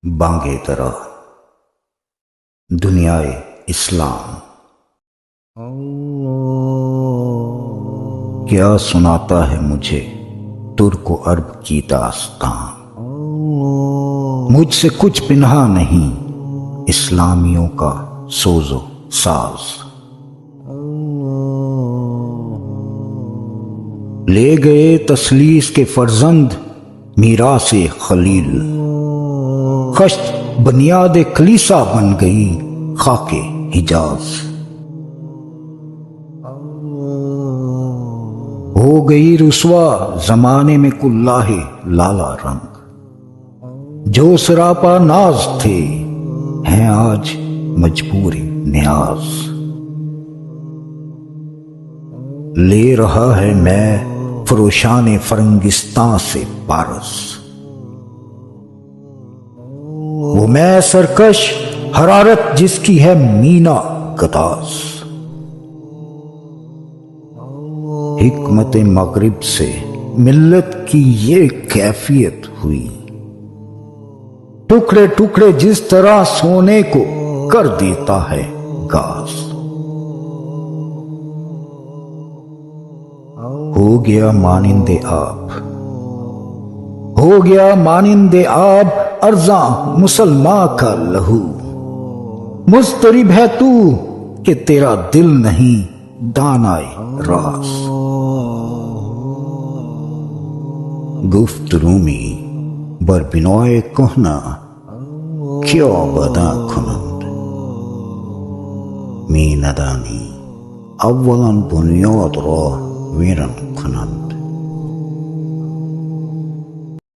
بانگے درا دنیائے اسلام کیا سناتا ہے مجھے ترک و عرب کی داستان، مجھ سے کچھ پنہا نہیں اسلامیوں کا سوز و ساز۔ لے گئے تثلیث کے فرزند میراث خلیل، خشت بنیاد کلیسا بن گئی خاک حجاز۔ ہو گئی رسوا زمانے میں کلہ لالا رنگ، جو سراپا ناز تھے ہیں آج مجبور نیاز۔ لے رہا ہے میں فروشان فرنگستان سے پارس، وہ میں سرکش حرارت جس کی ہے مینا گداز۔ حکمت مغرب سے ملت کی یہ کیفیت ہوئی، ٹکڑے ٹکڑے جس طرح سونے کو کر دیتا ہے گاز۔ ہو گیا مانند آب، ہو گیا مانند آب ارزاں مسلماں کا لہو۔ مضطرب ہے تو کہ تیرا دل نہیں دانائے راز۔ گفت رومی بر بنائے کہنا کیا بداں کنند، می ندانی اولاً بنیاد را ویران کنند۔